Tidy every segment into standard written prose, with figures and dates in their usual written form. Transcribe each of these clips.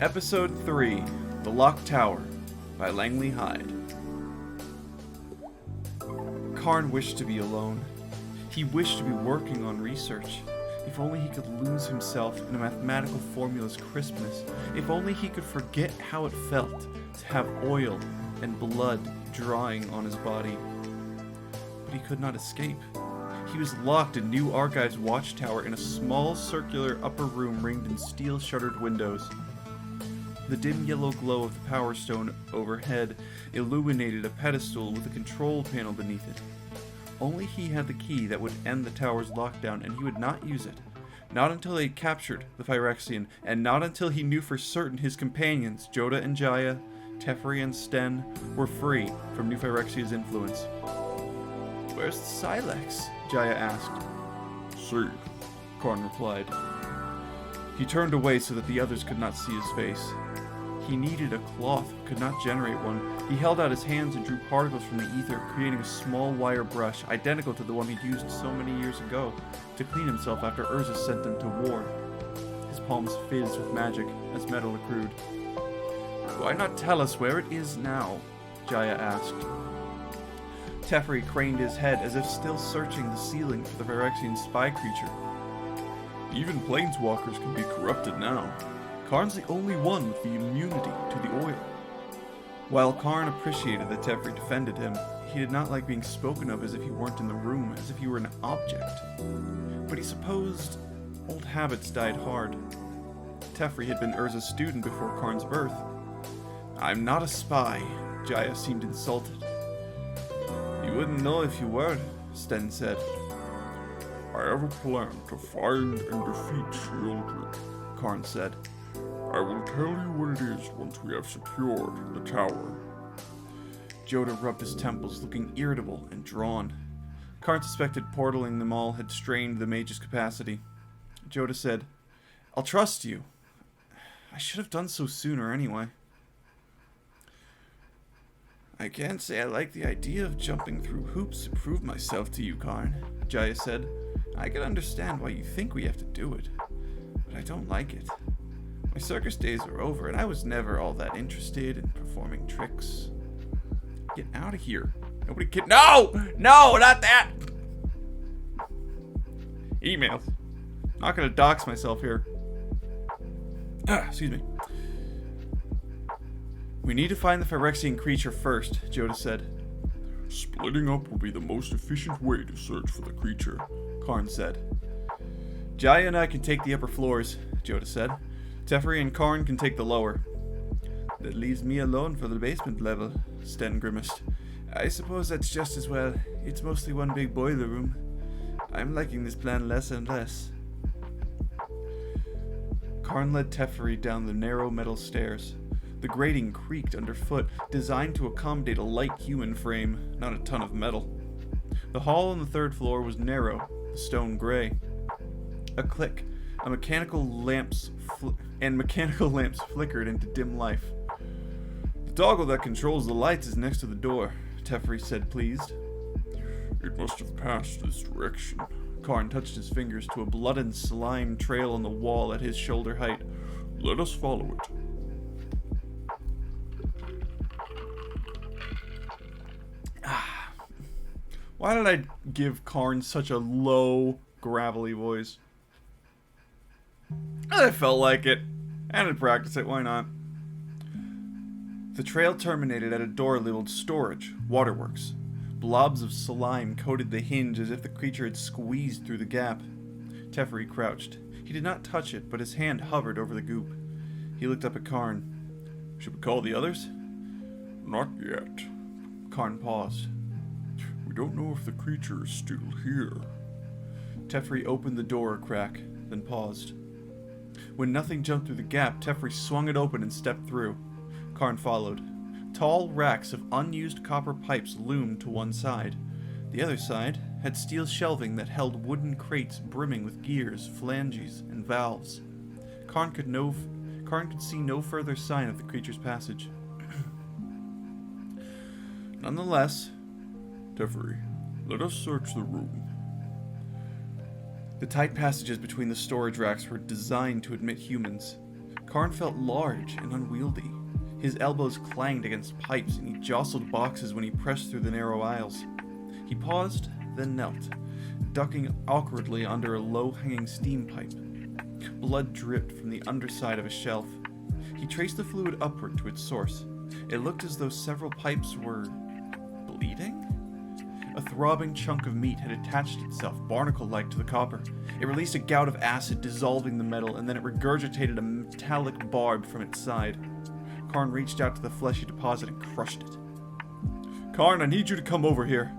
Episode 3, The Locked Tower, by Langley Hyde. Karn wished to be alone. He wished to be working on research. If only he could lose himself in a mathematical formula's crispness. If only he could forget how it felt to have oil and blood drying on his body. But he could not escape. He was locked in New Archive's watchtower in a small circular upper room ringed in steel-shuttered windows. The dim yellow glow of the power stone overhead illuminated a pedestal with a control panel beneath it. Only he had the key that would end the tower's lockdown, and he would not use it. Not until they had captured the Phyrexian, and not until he knew for certain his companions, Joda and Jaya, Teferi and Sten, were free from New Phyrexia's influence. "Where's the Silex?" Jaya asked. "See," Karn replied. He turned away so that the others could not see his face. He needed a cloth, but could not generate one. He held out his hands and drew particles from the ether, creating a small wire brush, identical to the one he'd used so many years ago to clean himself after Urza sent him to war. His palms fizzed with magic as metal accrued. "Why not tell us where it is now?" Jaya asked. Teferi craned his head as if still searching the ceiling for the Phyrexian spy creature. "Even planeswalkers can be corrupted now. Karn's the only one with the immunity to the oil." While Karn appreciated that Teferi defended him, he did not like being spoken of as if he weren't in the room, as if he were an object. But he supposed old habits died hard. Teferi had been Urza's student before Karn's birth. "I'm not a spy." Jaya seemed insulted. "You wouldn't know if you were," Sten said. "I have a plan to find and defeat Shieldred," Karn said. "I will tell you what it is once we have secured the tower." Joda rubbed his temples, looking irritable and drawn. Karn suspected portaling them all had strained the mage's capacity. Joda said, "I'll trust you. I should have done so sooner anyway." "I can't say I like the idea of jumping through hoops to prove myself to you, Karn," Jaya said. "I can understand why you think we have to do it, but I don't like it. My circus days are over, and I was never all that interested in performing tricks. Get out of here. Nobody can— No! No, not that! Emails. Not gonna dox myself here. Excuse me. "We need to find the Phyrexian creature first," Joda said. "Splitting up will be the most efficient way to search for the creature," Karn said. "Jaya and I can take the upper floors," Joda said. "Teferi and Karn can take the lower." "That leaves me alone for the basement level," Sten grimaced. "I suppose that's just as well. It's mostly one big boiler room. I'm liking this plan less and less." Karn led Teferi down the narrow metal stairs. The grating creaked underfoot, designed to accommodate a light human frame, not a ton of metal. The hall on the third floor was narrow, the stone gray. A click, mechanical lamps flickered into dim life. "The toggle that controls the lights is next to the door," Teferi said, pleased. "It must have passed this direction." Karn touched his fingers to a blood and slime trail on the wall at his shoulder height. "Let us follow it." Why did I give Karn such a low, gravelly voice? I felt like it. And I'd practice it, why not? The trail terminated at a door labeled Storage, Waterworks. Blobs of slime coated the hinge as if the creature had squeezed through the gap. Teferi crouched. He did not touch it, but his hand hovered over the goop. He looked up at Karn. "Should we call the others?" "Not yet." Karn paused. "We don't know if the creature is still here." Teferi opened the door a crack, then paused. When nothing jumped through the gap, Teferi swung it open and stepped through. Karn followed. Tall racks of unused copper pipes loomed to one side. The other side had steel shelving that held wooden crates brimming with gears, flanges, and valves. Karn could see no further sign of the creature's passage. Nonetheless, "Teferi, let us search the room." The tight passages between the storage racks were designed to admit humans. Karn felt large and unwieldy. His elbows clanged against pipes and he jostled boxes when he pressed through the narrow aisles. He paused, then knelt, ducking awkwardly under a low-hanging steam pipe. Blood dripped from the underside of a shelf. He traced the fluid upward to its source. It looked as though several pipes were bleeding? A throbbing chunk of meat had attached itself, barnacle-like, to the copper. It released a gout of acid, dissolving the metal, and then it regurgitated a metallic barb from its side. Karn reached out to the fleshy deposit and crushed it. "Karn, I need you to come over here."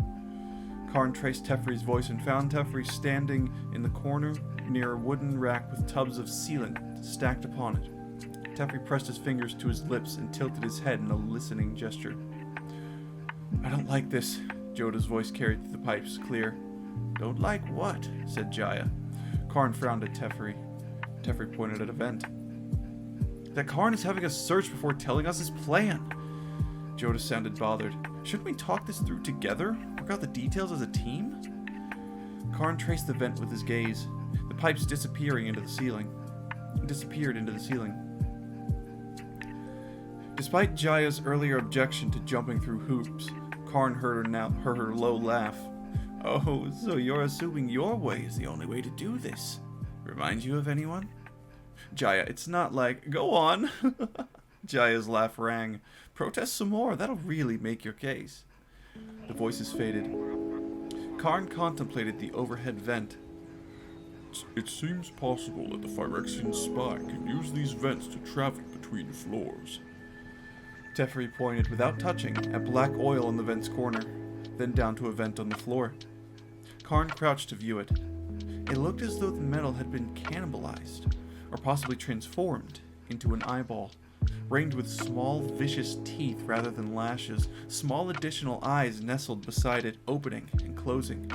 Karn traced Teferi's voice and found Teferi standing in the corner near a wooden rack with tubs of sealant stacked upon it. Teferi pressed his fingers to his lips and tilted his head in a listening gesture. "I don't like this," Joda's voice carried through the pipes, clear. "Don't like what?" said Jaya. Karn frowned at Teferi. Teferi pointed at a vent. "That Karn is having us search before telling us his plan." Joda sounded bothered. "Shouldn't we talk this through together? Work out the details as a team?" Karn traced the vent with his gaze, the pipes disappeared into the ceiling. Despite Jaya's earlier objection to jumping through hoops, Karn heard her low laugh. "Oh, so you're assuming your way is the only way to do this. Remind you of anyone?" "Jaya, it's not like..." "Go on!" Jaya's laugh rang. "Protest some more, that'll really make your case." The voices faded. Karn contemplated the overhead vent. It seems possible that the Phyrexian spy can use these vents to travel between floors. Teferi pointed, without touching, at black oil in the vent's corner, then down to a vent on the floor. Karn crouched to view it. It looked as though the metal had been cannibalized, or possibly transformed, into an eyeball, ringed with small, vicious teeth rather than lashes. Small additional eyes nestled beside it, opening and closing.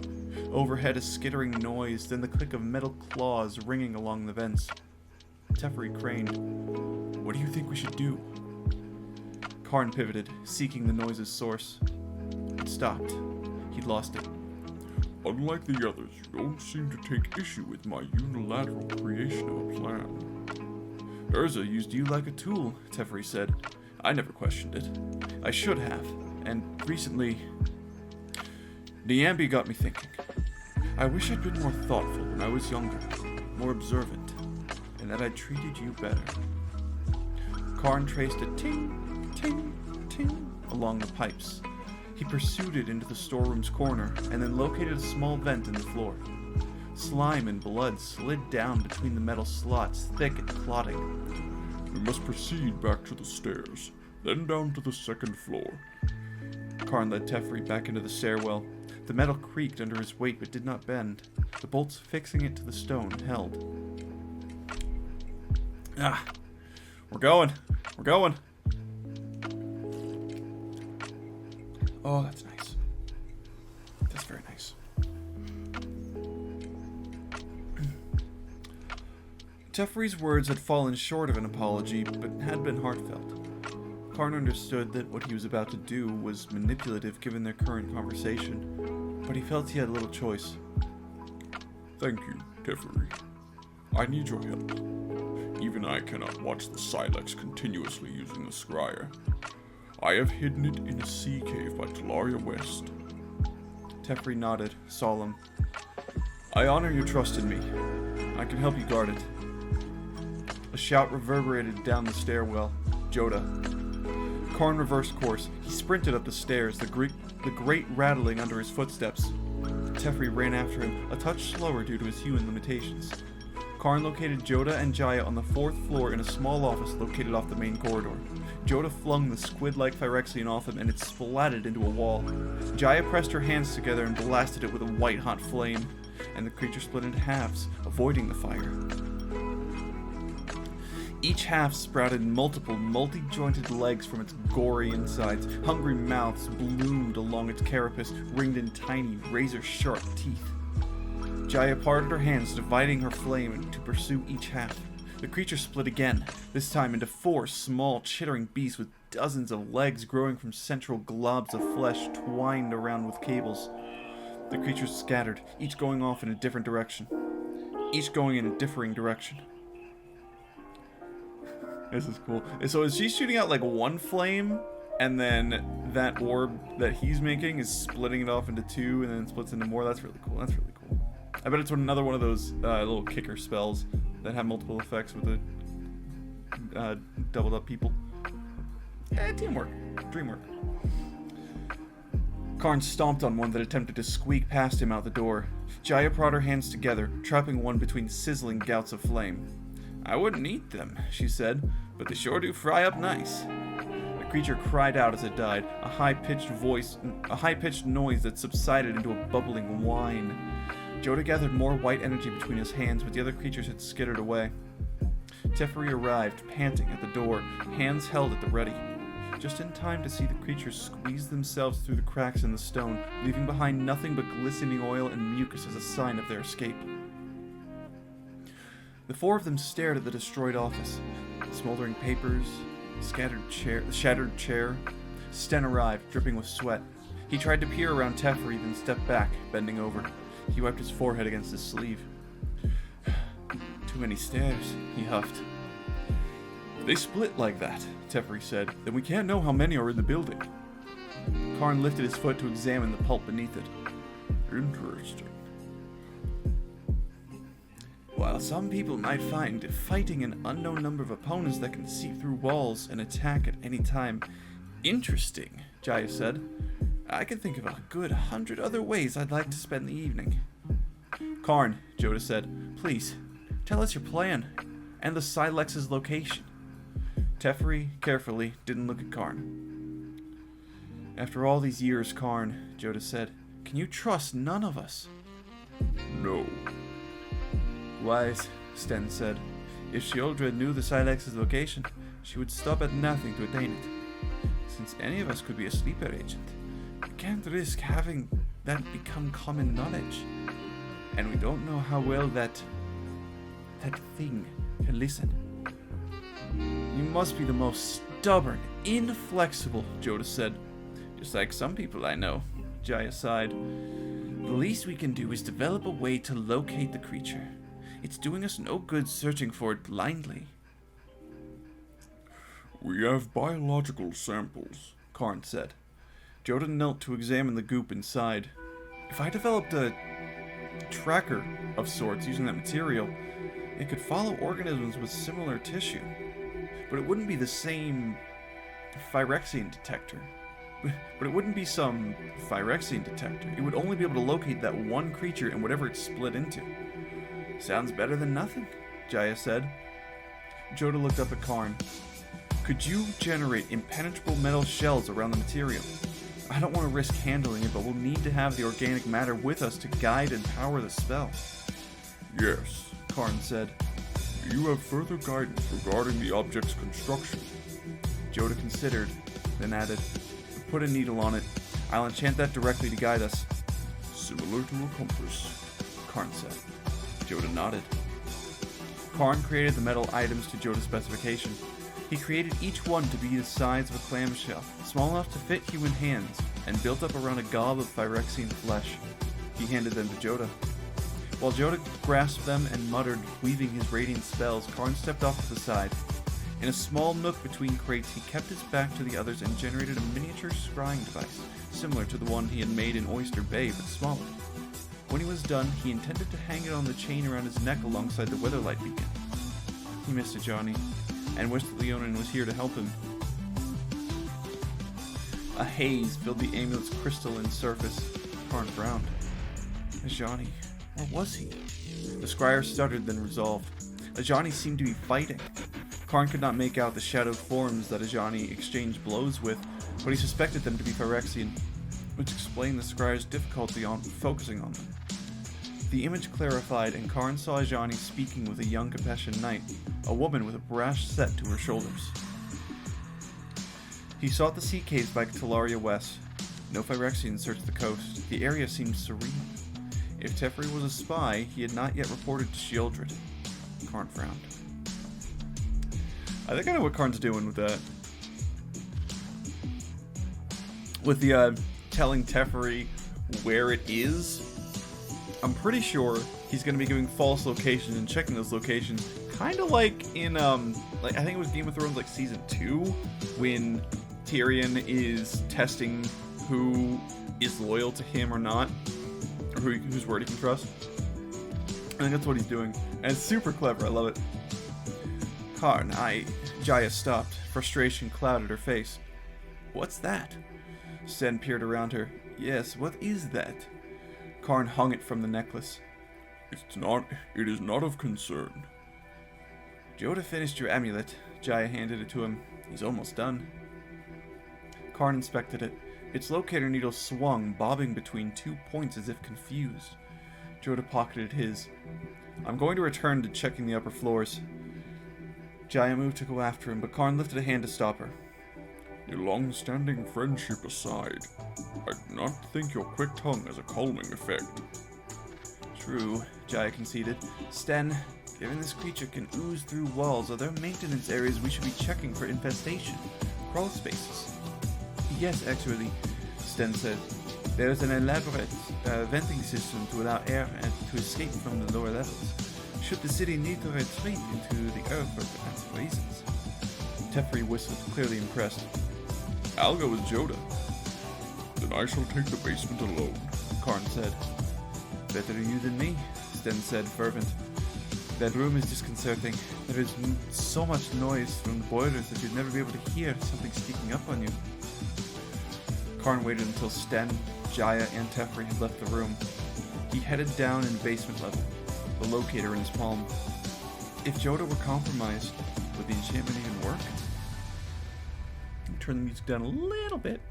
Overhead a skittering noise, then the click of metal claws ringing along the vents. Teferi craned. "What do you think we should do?" Karn pivoted, seeking the noise's source. It stopped. He'd lost it. Unlike the others, you don't seem to take issue with my unilateral creation of a plan. "Urza used you like a tool," Teferi said. "I never questioned it. I should have, and recently... Niambi got me thinking. I wish I'd been more thoughtful when I was younger, more observant, and that I'd treated you better." Karn traced a ting, ting, ting along the pipes. He pursued it into the storeroom's corner, and then located a small vent in the floor. Slime and blood slid down between the metal slots, thick and clotting. "We must proceed back to the stairs, then down to the second floor." Karn led Teferi back into the stairwell. The metal creaked under his weight but did not bend. The bolts fixing it to the stone held. We're going! We're going! Oh, that's nice. That's very nice. Teferi's words had fallen short of an apology, but had been heartfelt. Karn understood that what he was about to do was manipulative given their current conversation, but he felt he had little choice. "Thank you, Teferi. I need your help. Even I cannot watch the Silex continuously using the scryer. I have hidden it in a sea cave by Talaria West." Teferi nodded, solemn. "I honor your trust in me. I can help you guard it." A shout reverberated down the stairwell. "Joda." Karn reversed course. He sprinted up the stairs, the grate rattling under his footsteps. Teferi ran after him, a touch slower due to his human limitations. Karn located Joda and Jaya on the 4th floor in a small office located off the main corridor. Joda flung the squid-like Phyrexian off him and it splatted into a wall. Jaya pressed her hands together and blasted it with a white-hot flame, and the creature split into halves, avoiding the fire. Each half sprouted multiple, multi-jointed legs from its gory insides. Hungry mouths bloomed along its carapace, ringed in tiny, razor-sharp teeth. Jaya parted her hands, dividing her flame to pursue each half. The creature split again, this time into 4 small, chittering beasts with dozens of legs growing from central globs of flesh twined around with cables. The creatures scattered, each going off in a different direction. Each going in a differing direction. This is cool. So is she shooting out like one flame, and then that orb that he's making is splitting it off into two, and then it splits into more? That's really cool. That's really cool. I bet it's another one of those little kicker spells that have multiple effects with the doubled up people. Teamwork. Dreamwork. Karn stomped on one that attempted to squeak past him out the door. Jaya brought her hands together, trapping one between sizzling gouts of flame. I wouldn't eat them, she said, but they sure do fry up nice. The creature cried out as it died, a high-pitched noise that subsided into a bubbling whine. Joda gathered more white energy between his hands, but the other creatures had skittered away. Teferi arrived, panting at the door, hands held at the ready. Just in time to see the creatures squeeze themselves through the cracks in the stone, leaving behind nothing but glistening oil and mucus as a sign of their escape. The four of them stared at the destroyed office. Smoldering papers, shattered chair. Sten arrived, dripping with sweat. He tried to peer around Teferi, then stepped back, bending over. He wiped his forehead against his sleeve. Too many stairs, he huffed. They split like that, Teferi said. Then we can't know how many are in the building. Karn lifted his foot to examine the pulp beneath it. Interesting. While some people might find fighting an unknown number of opponents that can see through walls and attack at any time interesting, Jaya said, I can think of a good 100 other ways I'd like to spend the evening. Karn, Joda said, please, tell us your plan, and the Silex's location. Teferi, carefully, didn't look at Karn. After all these years, Karn, Joda said, can you trust none of us? No. Wise, Sten said. If Sheoldred knew the Silex's location, she would stop at nothing to attain it. Since any of us could be a sleeper agent, we can't risk having that become common knowledge. And we don't know how well that thing can listen. You must be the most stubborn, inflexible, Joda said. Just like some people I know, Jaya sighed. The least we can do is develop a way to locate the creature. It's doing us no good searching for it blindly. We have biological samples, Karn said. Joda knelt to examine the goop inside. If I developed a tracker of sorts using that material, it could follow organisms with similar tissue. But it wouldn't be the same Phyrexian detector. But it wouldn't be some Phyrexian detector. It would only be able to locate that one creature and whatever it's split into. Sounds better than nothing, Jaya said. Joda looked up at Karn. Could you generate impenetrable metal shells around the material? I don't want to risk handling it, but we'll need to have the organic matter with us to guide and power the spell. Yes, Karn said. Do you have further guidance regarding the object's construction? Joda considered, then added, put a needle on it. I'll enchant that directly to guide us. Similar to a compass, Karn said. Joda nodded. Karn created the metal items to Joda's specification. He created each one to be the size of a clamshell, small enough to fit human hands, and built up around a gob of Phyrexian flesh. He handed them to Joda. While Joda grasped them and muttered, weaving his radiant spells, Karn stepped off to the side. In a small nook between crates, he kept his back to the others and generated a miniature scrying device, similar to the one he had made in Oyster Bay, but smaller. When he was done, he intended to hang it on the chain around his neck alongside the weatherlight beacon. He missed Ajani, and wished that Leonin was here to help him. A haze filled the amulet's crystalline surface. Karn frowned. Ajani, where was he? The scryer stuttered, then resolved. Ajani seemed to be fighting. Karn could not make out the shadowed forms that Ajani exchanged blows with, but he suspected them to be Phyrexian, which explained the scryer's difficulty on focusing on them. The image clarified, and Karn saw Ajani speaking with a young Capetian knight, a woman with a brash set to her shoulders. He sought the sea caves by Talaria West. No Phyrexians searched the coast. The area seemed serene. If Teferi was a spy, he had not yet reported to Sheoldred. Karn frowned. I think I know what Karn's doing with that. With the, telling Teferi where it is. I'm pretty sure he's going to be giving false locations and checking those locations Kind of like in, like I think it was Game of Thrones, like Season 2, when Tyrion is testing who is loyal to him or not, or whose word he can trust. I think that's what he's doing, and it's super clever. I love it. Karn, Jaya stopped. Frustration clouded her face. What's that? Sten peered around her. Yes, what is that? Karn hung it from the necklace. It is not of concern. Joda finished your amulet. Jaya handed it to him. He's almost done. Karn inspected it. Its locator needle swung, bobbing between 2 points as if confused. Joda pocketed his. I'm going to return to checking the upper floors. Jaya moved to go after him, but Karn lifted a hand to stop her. Your long-standing friendship aside, I do not think your quick tongue has a calming effect. True, Jaya conceded. Sten, given this creature can ooze through walls, are there maintenance areas we should be checking for infestation? Crawl spaces? Yes, actually, Sten said. There is an elaborate venting system to allow air to escape from the lower levels, should the city need to retreat into the earth for defensive reasons. Teferi whistled, clearly impressed. I'll go with Joda. Then I shall take the basement alone, Karn said. Better you than me, Sten said, fervent. That room is disconcerting. There is so much noise from the boilers that you'd never be able to hear something sneaking up on you. Karn waited until Sten, Jaya, and Teferi had left the room. He headed down in the basement level, the locator in his palm. If Joda were compromised, would the enchantment even work? Turn the music down a little bit.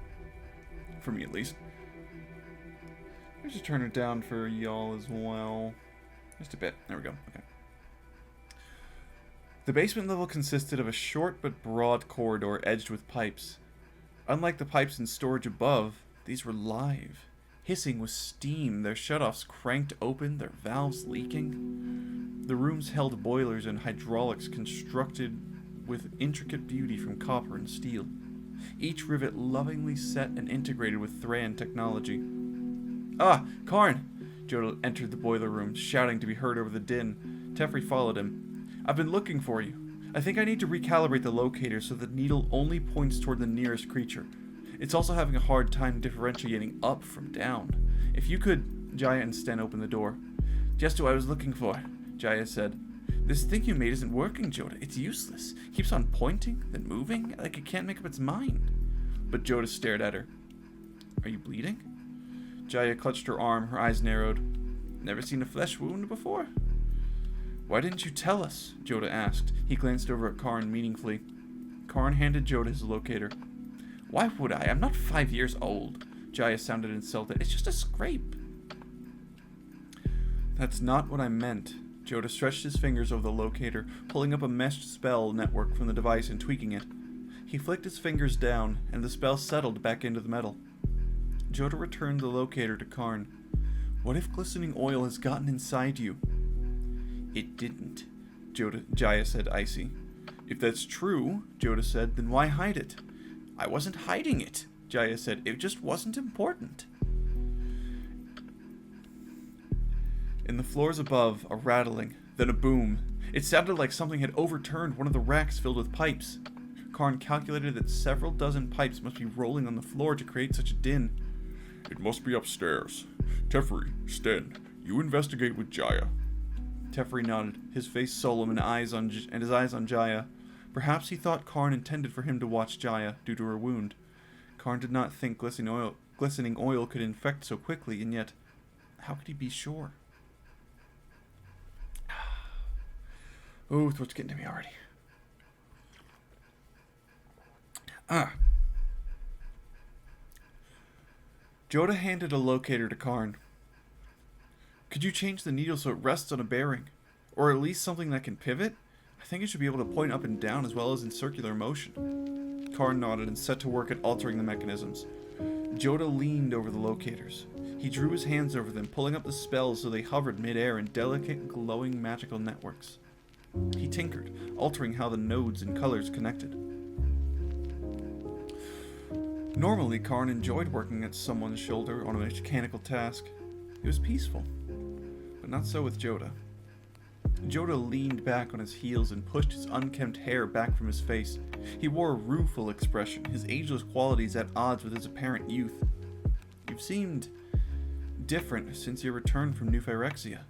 For me, at least. Let's just turn it down for y'all as well. Just a bit. There we go. Okay. The basement level consisted of a short but broad corridor edged with pipes. Unlike the pipes in storage above, these were live, hissing with steam, their shutoffs cranked open, their valves leaking. The rooms held boilers and hydraulics constructed with intricate beauty from copper and steel, each rivet lovingly set and integrated with Thran technology. Ah, Karn! Joda entered the boiler room, shouting to be heard over the din. Teferi followed him. I've been looking for you. I think I need to recalibrate the locator so the needle only points toward the nearest creature. It's also having a hard time differentiating up from down. If you could... Jaya and Sten opened the door. Just what I was looking for, Jaya said. This thing you made isn't working, Joda. It's useless. Keeps on pointing, then moving, like it can't make up its mind. But Joda stared at her. Are you bleeding? Jaya clutched her arm, her eyes narrowed. Never seen a flesh wound before? Why didn't you tell us? Joda asked. He glanced over at Karn meaningfully. Karn handed Joda his locator. Why would I? I'm not 5 years old. Jaya sounded insulted. It's just a scrape. That's not what I meant. Joda stretched his fingers over the locator, pulling up a meshed spell network from the device and tweaking it. He flicked his fingers down, and the spell settled back into the metal. Joda returned the locator to Karn. What if glistening oil has gotten inside you? It didn't, Jaya said, icy. If that's true, Joda said, then why hide it? I wasn't hiding it, Jaya said. It just wasn't important. In the floors above, a rattling, then a boom. It sounded like something had overturned one of the racks filled with pipes. Karn calculated that several dozen pipes must be rolling on the floor to create such a din. It must be upstairs. Teferi, Sten, you investigate with Jaya. Teferi nodded, his face solemn and his eyes on Jaya. Perhaps he thought Karn intended for him to watch Jaya due to her wound. Karn did not think glistening oil could infect so quickly, and yet, how could he be sure? Oh, throat's getting to me already. Joda handed a locator to Karn. Could you change the needle so it rests on a bearing? Or at least something that can pivot? I think it should be able to point up and down as well as in circular motion. Karn nodded and set to work at altering the mechanisms. Joda leaned over the locators. He drew his hands over them, pulling up the spells so they hovered mid-air in delicate, glowing magical networks. He tinkered, altering how the nodes and colors connected. Normally, Karn enjoyed working at someone's shoulder on a mechanical task. It was peaceful, but not so with Joda. Joda leaned back on his heels and pushed his unkempt hair back from his face. He wore a rueful expression, his ageless qualities at odds with his apparent youth. You've seemed different since your return from New Phyrexia.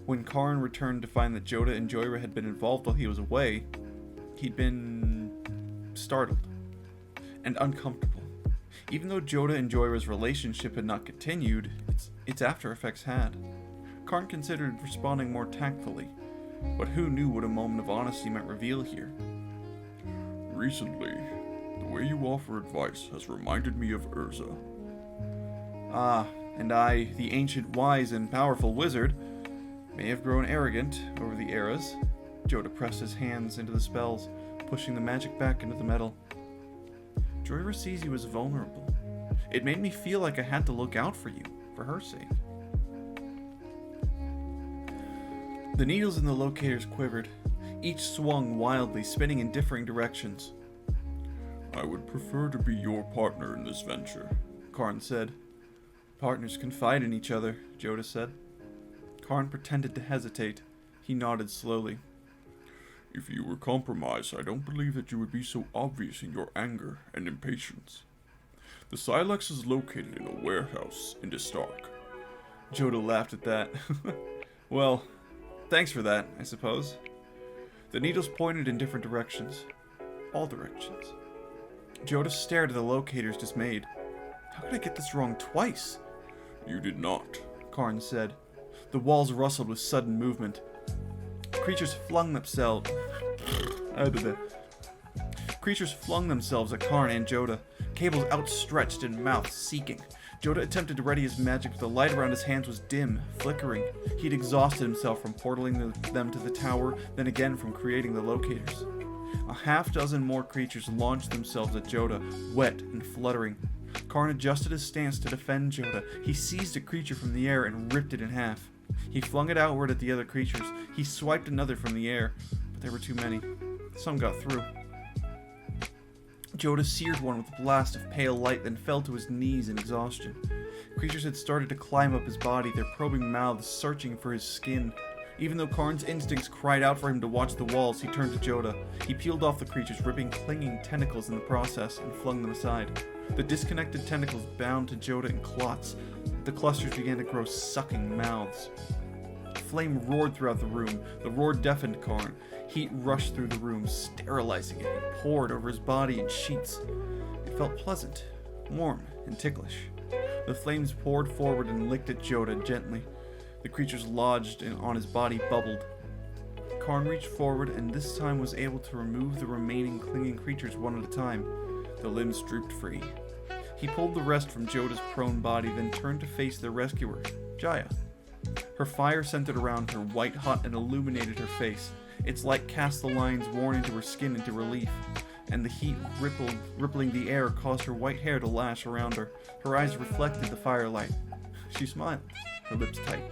When Karn returned to find that Joda and Joyra had been involved while he was away, he'd been startled and uncomfortable. Even though Joda and Joyra's relationship had not continued, its after effects had. Karn considered responding more tactfully, but who knew what a moment of honesty might reveal here? Recently, the way you offer advice has reminded me of Urza. Ah, and I, the ancient, wise, and powerful wizard, may have grown arrogant over the eras. Joda pressed his hands into the spells, pushing the magic back into the metal. Joyra sees you as vulnerable. It made me feel like I had to look out for you, for her sake. The needles in the locators quivered. Each swung wildly, spinning in differing directions. I would prefer to be your partner in this venture, Karn said. Partners confide in each other, Joda said. Karn pretended to hesitate. He nodded slowly. If you were compromised, I don't believe that you would be so obvious in your anger and impatience. The Silex is located in a warehouse in the Stark. Joda laughed at that. Well, thanks for that, I suppose. The needles pointed in different directions. All directions. Joda stared at the locators, dismayed. How could I get this wrong twice? You did not, Karn said. The walls rustled with sudden movement. Creatures flung themselves at Karn and Joda, cables outstretched and mouths seeking. Joda attempted to ready his magic, but the light around his hands was dim, flickering. He'd exhausted himself from portaling them to the tower, then again from creating the locators. A half-dozen more creatures launched themselves at Joda, wet and fluttering. Karn adjusted his stance to defend Joda. He seized a creature from the air and ripped it in half. He flung it outward at the other creatures. He swiped another from the air, but there were too many. Some got through. Joda seared one with a blast of pale light, then fell to his knees in exhaustion. Creatures had started to climb up his body, their probing mouths searching for his skin. Even though Karn's instincts cried out for him to watch the walls, he turned to Joda. He peeled off the creatures, ripping clinging tentacles in the process, and flung them aside. The disconnected tentacles bound to Joda in clots. The clusters began to grow sucking mouths. Flame roared throughout the room. The roar deafened Karn. Heat rushed through the room, sterilizing it, and poured over his body in sheets. It felt pleasant, warm, and ticklish. The flames poured forward and licked at Joda gently. The creatures lodged on his body bubbled. Karn reached forward and this time was able to remove the remaining clinging creatures one at a time. The limbs drooped free. He pulled the rest from Joda's prone body, then turned to face their rescuer, Jaya. Her fire centered around her, white hot, and illuminated her face. Its light cast the lines worn into her skin into relief, and the heat rippling the air caused her white hair to lash around her. Her eyes reflected the firelight. She smiled, her lips tight.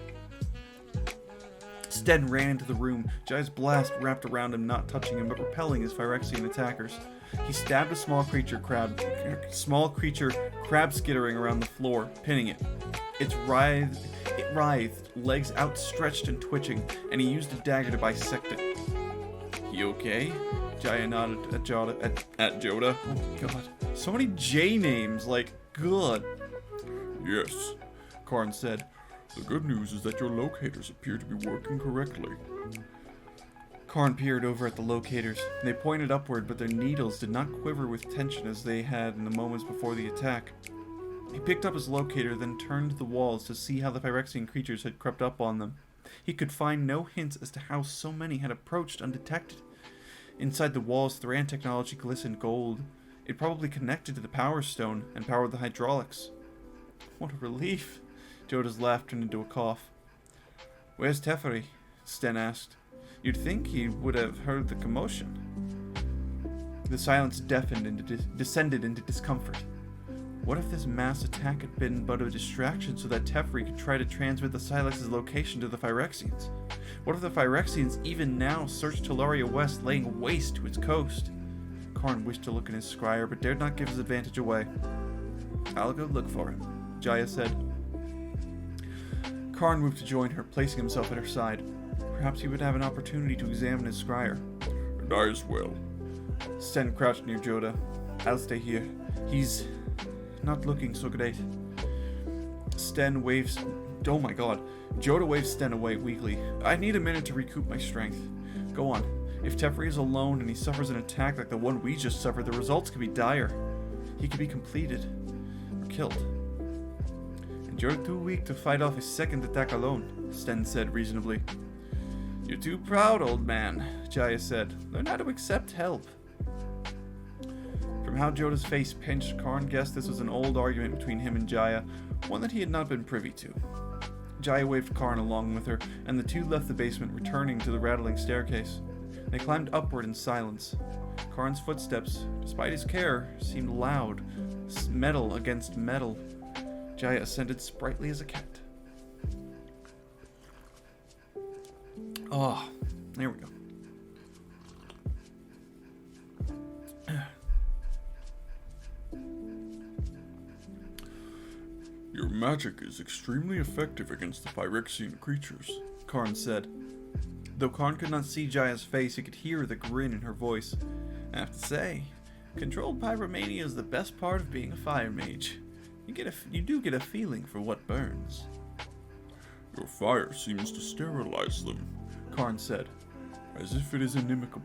Sten ran into the room. Jaya's blast wrapped around him, not touching him, but repelling his Phyrexian attackers. He stabbed a small creature crab skittering around the floor, pinning it. It writhed, legs outstretched and twitching, and he used a dagger to bisect it. "You okay?" Jaya nodded at Joda. Oh god. So many J names, like, good. Yes, Karn said. The good news is that your locators appear to be working correctly. Karn peered over at the locators. They pointed upward, but their needles did not quiver with tension as they had in the moments before the attack. He picked up his locator, then turned to the walls to see how the Phyrexian creatures had crept up on them. He could find no hints as to how so many had approached undetected. Inside the walls, Thran technology glistened gold. It probably connected to the power stone and powered the hydraulics. What a relief! Joda's laugh turned into a cough. "Where's Teferi?" Sten asked. "You'd think he would have heard the commotion." The silence deafened and descended into discomfort. What if this mass attack had been but a distraction so that Teferi could try to transmit the Silex's location to the Phyrexians? What if the Phyrexians even now searched Tolaria West, laying waste to its coast? Karn wished to look at his scryer, but dared not give his advantage away. "I'll go look for him," Jaya said. Karn moved to join her, placing himself at her side. Perhaps he would have an opportunity to examine his scryer. And I as well. Sten crouched near Joda. I'll stay here. He's not looking so great. Sten waves. Oh my god. Joda waves Sten away weakly. I need a minute to recoup my strength. Go on. If Teferi is alone and he suffers an attack like the one we just suffered, the results could be dire. He could be completed. Or killed. And you're too weak to fight off his second attack alone, Sten said reasonably. You're too proud, old man, Jaya said. Learn how to accept help. From how Joda's face pinched, Karn guessed this was an old argument between him and Jaya, one that he had not been privy to. Jaya waved Karn along with her, and the two left the basement, returning to the rattling staircase. They climbed upward in silence. Karn's footsteps, despite his care, seemed loud, metal against metal. Jaya ascended sprightly as a cat. Oh, there we go. Your magic is extremely effective against the Phyrexian creatures, Karn said. Though Karn could not see Jaya's face, he could hear the grin in her voice. I have to say, controlled pyromania is the best part of being a fire mage. You do get a feeling for what burns. Your fire seems to sterilize them, Karn said. As if it is inimical.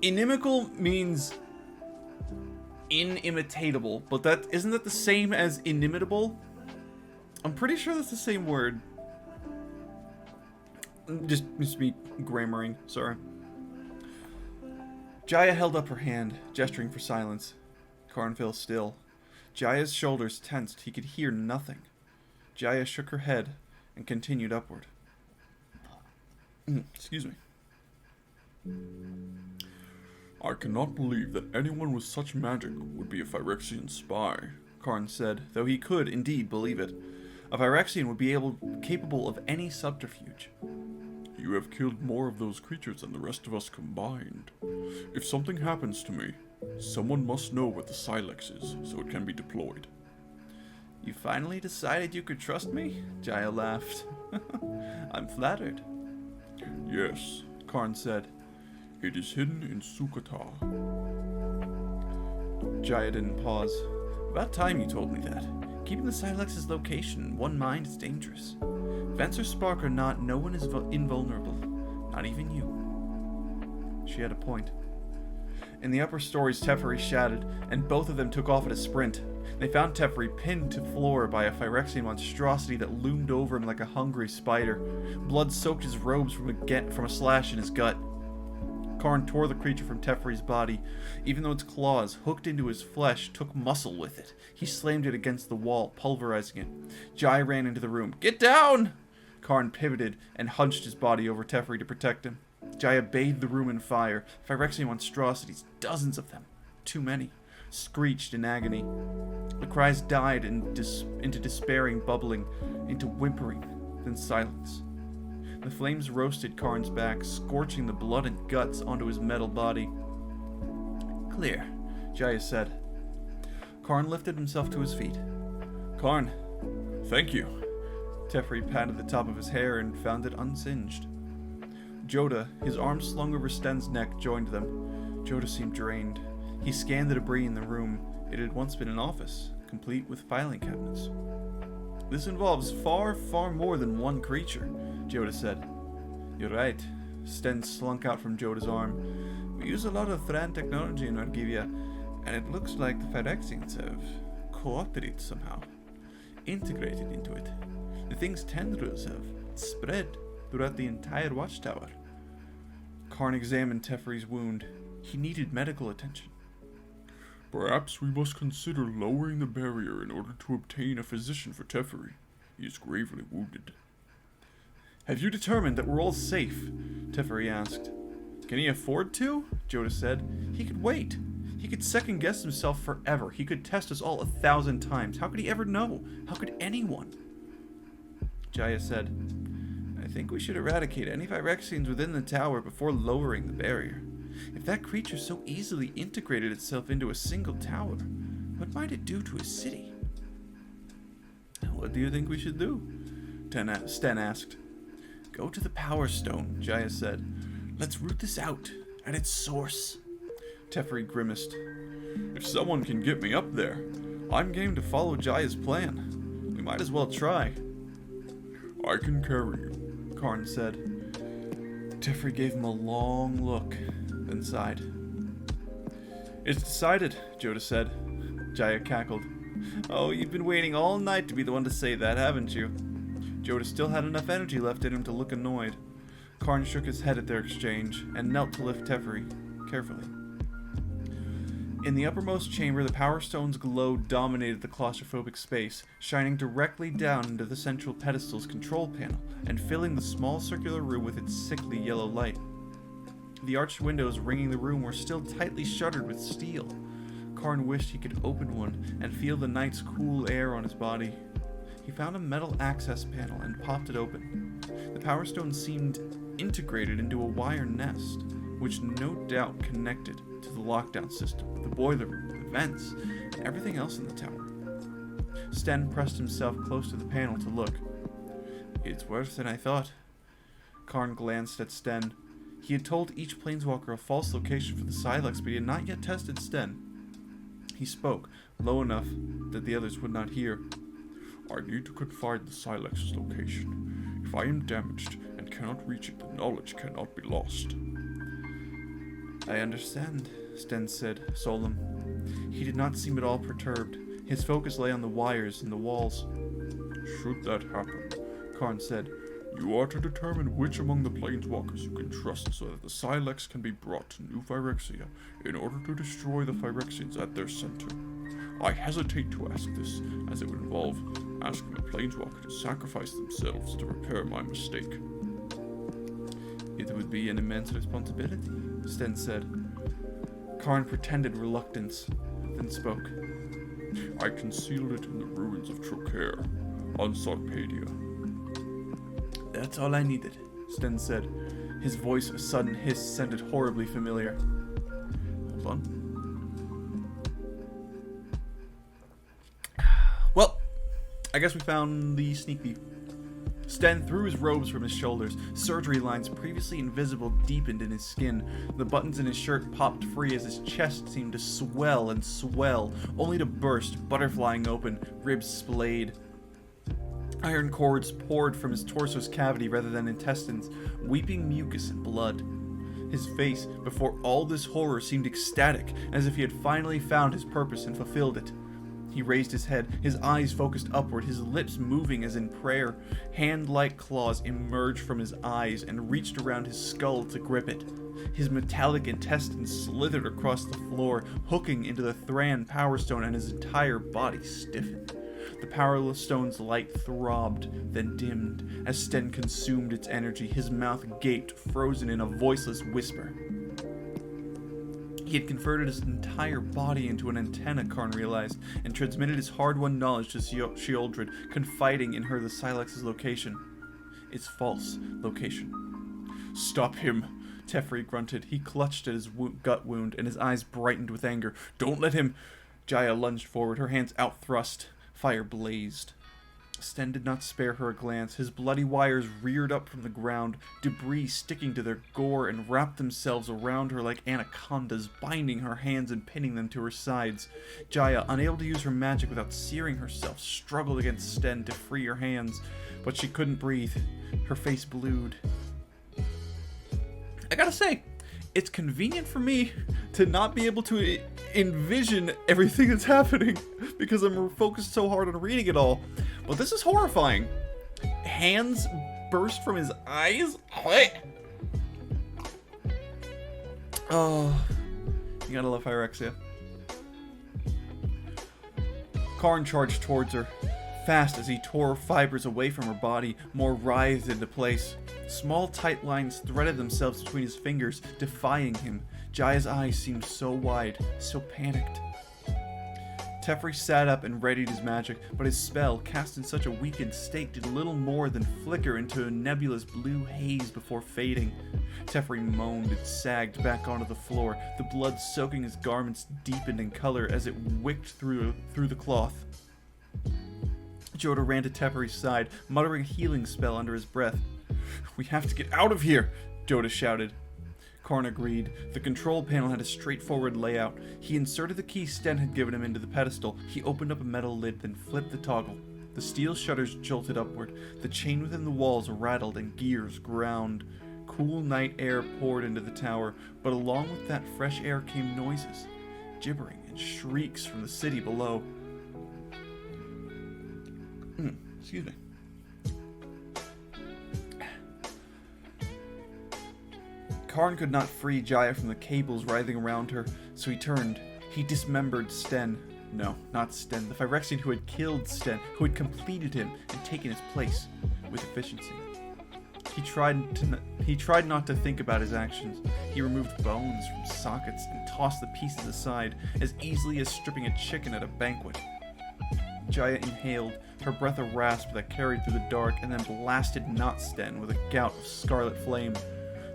Inimical means inimitatable, but isn't that the same as inimitable? I'm pretty sure that's the same word. Just me grammaring, sorry. Jaya held up her hand, gesturing for silence. Karn fell still. Jaya's shoulders tensed. He could hear nothing. Jaya shook her head and continued upward. Excuse me. I cannot believe that anyone with such magic would be a Phyrexian spy, Karn said, though he could indeed believe it. A Phyrexian would be capable of any subterfuge. You have killed more of those creatures than the rest of us combined. If something happens to me, someone must know what the Silex is, so it can be deployed. You finally decided you could trust me? Jaya laughed. I'm flattered. Yes, Karn said. It is hidden in Sukata. Jaya didn't pause. About time you told me that. Keeping the Silex's location in one mind is dangerous. Fence or spark or not, no one is invulnerable. Not even you. She had a point. In the upper stories, Teferi shouted, and both of them took off at a sprint. They found Teferi pinned to the floor by a Phyrexian monstrosity that loomed over him like a hungry spider. Blood soaked his robes from a slash in his gut. Karn tore the creature from Teferi's body. Even though its claws, hooked into his flesh, took muscle with it, he slammed it against the wall, pulverizing it. Jai ran into the room. Get down! Karn pivoted and hunched his body over Teferi to protect him. Jaya bathed the room in fire. Phyrexian monstrosities, dozens of them, too many, screeched in agony. The cries died into despairing bubbling, into whimpering, then silence. The flames roasted Karn's back, scorching the blood and guts onto his metal body. Clear, Jaya said. Karn lifted himself to his feet. Karn, Thank you. Teferi patted the top of his hair and found it unsinged. Joda, his arms slung over Sten's neck, joined them. Joda seemed drained. He scanned the debris in the room. It had once been an office, complete with filing cabinets. This involves far, far more than one creature, Joda said. You're right. Sten slunk out from Joda's arm. We use a lot of Thran technology in Argivia, and it looks like the Phyrexians have co-opted it somehow. Integrated into it. The thing's tendrils have spread throughout the entire watchtower. Karn examined Teferi's wound. He needed medical attention. Perhaps we must consider lowering the barrier in order to obtain a physician for Teferi. He is gravely wounded. Have you determined that we're all safe? Teferi asked. Can he afford to? Joda said. He could wait. He could second guess himself forever. He could test us all 1,000 times. How could he ever know? How could anyone? Jaya said, I think we should eradicate any Phyrexians within the tower before lowering the barrier. If that creature so easily integrated itself into a single tower, what might it do to a city? What do you think we should do? Sten asked. Go to the Power Stone, Jaya said. Let's root this out, at its source. Teferi grimaced. If someone can get me up there, I'm game to follow Jaya's plan. We might as well try. I can carry you, Karn said. Teferi gave him a long look, then sighed. It's decided, Joda said. Jaya cackled. Oh, you've been waiting all night to be the one to say that, haven't you? Joda still had enough energy left in him to look annoyed. Karn shook his head at their exchange and knelt to lift Teferi, carefully. In the uppermost chamber, the Power Stone's glow dominated the claustrophobic space, shining directly down into the central pedestal's control panel and filling the small circular room with its sickly yellow light. The arched windows ringing the room were still tightly shuttered with steel. Karn wished he could open one and feel the night's cool air on his body. He found a metal access panel and popped it open. The Power Stone seemed integrated into a wire nest, which no doubt connected to the lockdown system, the boiler room, the vents, and everything else in the tower. Sten pressed himself close to the panel to look. It's worse than I thought. Karn glanced at Sten. He had told each planeswalker a false location for the Silex, but he had not yet tested Sten. He spoke, low enough that the others would not hear. I need to confide the Silex's location. If I am damaged and cannot reach it, the knowledge cannot be lost. I understand, Sten said, solemn. He did not seem at all perturbed. His focus lay on the wires and the walls. Should that happen, Karn said, you are to determine which among the planeswalkers you can trust so that the Silex can be brought to New Phyrexia in order to destroy the Phyrexians at their center. I hesitate to ask this, as it would involve asking a planeswalker to sacrifice themselves to repair my mistake. It would be an immense responsibility, Sten said. Karn pretended reluctance, then spoke. I concealed it in the ruins of Trocaire, on Sarpedia. That's all I needed, Sten said. His voice, a sudden hiss, sounded horribly familiar. Hold on. Well, I guess we found the sneak thief. Sten threw his robes from his shoulders. Surgery lines previously invisible deepened in his skin. The buttons in his shirt popped free as his chest seemed to swell and swell, only to burst, butterflying open, ribs splayed. Iron cords poured from his torso's cavity rather than intestines, weeping mucus and blood. His face, before all this horror, seemed ecstatic, as if he had finally found his purpose and fulfilled it. He raised his head, his eyes focused upward, his lips moving as in prayer. Hand-like claws emerged from his eyes and reached around his skull to grip it. His metallic intestines slithered across the floor, hooking into the Thran Power Stone, and his entire body stiffened. The Power Stone's light throbbed, then dimmed. As Sten consumed its energy, his mouth gaped, frozen in a voiceless whisper. He had converted his entire body into an antenna, Karn realized, and transmitted his hard-won knowledge to Sheoldred, confiding in her the Silex's location. Its false location. Stop him, Teferi grunted. He clutched at his gut wound, and his eyes brightened with anger. Don't let him... Jaya lunged forward, her hands outthrust. Fire blazed. Sten did not spare her a glance. His bloody wires reared up from the ground, debris sticking to their gore and wrapped themselves around her like anacondas, binding her hands and pinning them to her sides. Jaya, unable to use her magic without searing herself, struggled against Sten to free her hands, but she couldn't breathe. Her face blued. I gotta say, it's convenient for me to not be able to envision everything that's happening because I'm focused so hard on reading it all. But this is horrifying. Hands burst from his eyes. Oh, you gotta love Phyrexia. Karn charged towards her, fast as he tore fibers away from her body, more writhed into place. Small, tight lines threaded themselves between his fingers, defying him. Jaya's eyes seemed so wide, so panicked. Teferi sat up and readied his magic, but his spell, cast in such a weakened state, did little more than flicker into a nebulous blue haze before fading. Teferi moaned and sagged back onto the floor. The blood soaking his garments deepened in color as it wicked through the cloth. Joda ran to Teferi's side, muttering a healing spell under his breath. "We have to get out of here!" Joda shouted. Karn agreed. The control panel had a straightforward layout. He inserted the key Sten had given him into the pedestal. He opened up a metal lid, then flipped the toggle. The steel shutters jolted upward. The chain within the walls rattled and gears ground. Cool night air poured into the tower, but along with that fresh air came noises, gibbering and shrieks from the city below. Excuse me. Karn could not free Jaya from the cables writhing around her, so he turned. He dismembered Sten. No, not Sten. The Phyrexian who had killed Sten, who had completed him and taken his place with efficiency. He tried not to think about his actions. He removed bones from sockets and tossed the pieces aside as easily as stripping a chicken at a banquet. Jaya inhaled, her breath a rasp that carried through the dark, and then blasted not Sten with a gout of scarlet flame.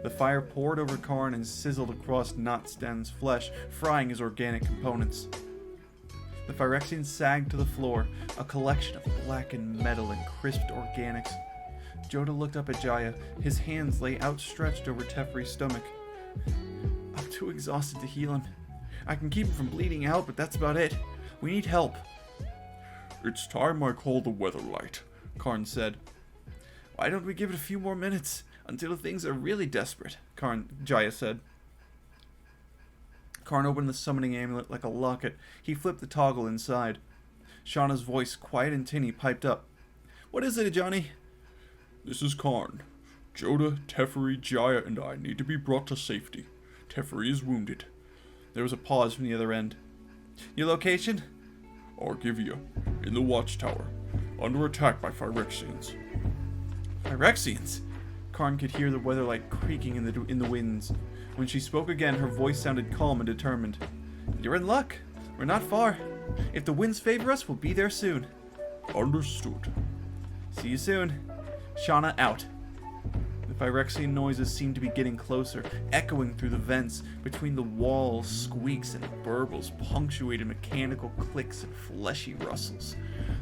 The fire poured over Karn and sizzled across not Sten's flesh, frying his organic components. The Phyrexian sagged to the floor, a collection of blackened metal and crisped organics. Joda looked up at Jaya. His hands lay outstretched over Teferi's stomach. "I'm too exhausted to heal him. I can keep him from bleeding out, but that's about it. We need help." "It's time I call the Weatherlight," Karn said. "Why don't we give it a few more minutes, until things are really desperate?" Jaya said. Karn opened the summoning amulet like a locket. He flipped the toggle inside. Shauna's voice, quiet and tinny, piped up. "What is it, Johnny?" "This is Karn. Joda, Teferi, Jaya, and I need to be brought to safety. Teferi is wounded." There was a pause from the other end. "Your location?" "Argivia, in the watchtower, under attack by Phyrexians." "Phyrexians?" Karn could hear the Weatherlight creaking in the winds. When she spoke again, her voice sounded calm and determined. "You're in luck. We're not far. If the winds favor us, we'll be there soon." "Understood." "See you soon." Shauna out. The Phyrexian noises seemed to be getting closer, echoing through the vents. Between the walls, squeaks and burbles punctuated mechanical clicks and fleshy rustles.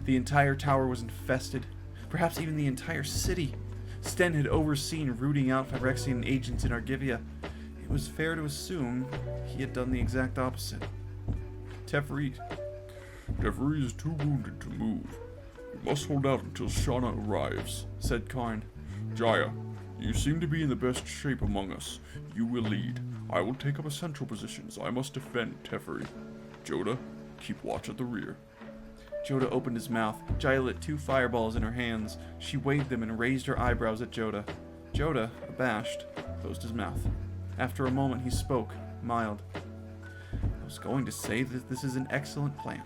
The entire tower was infested, perhaps even the entire city. Sten had overseen rooting out Phyrexian agents in Argivia. It was fair to assume he had done the exact opposite. Teferi is too wounded to move. We must hold out until Shauna arrives," said Karn. "Jaya, you seem to be in the best shape among us. You will lead. I will take up a central position, so I must defend Teferi. Joda, keep watch at the rear." Joda opened his mouth. Jaya lit 2 fireballs in her hands. She waved them and raised her eyebrows at Joda. Joda, abashed, closed his mouth. After a moment he spoke, mild. "I was going to say that this is an excellent plan.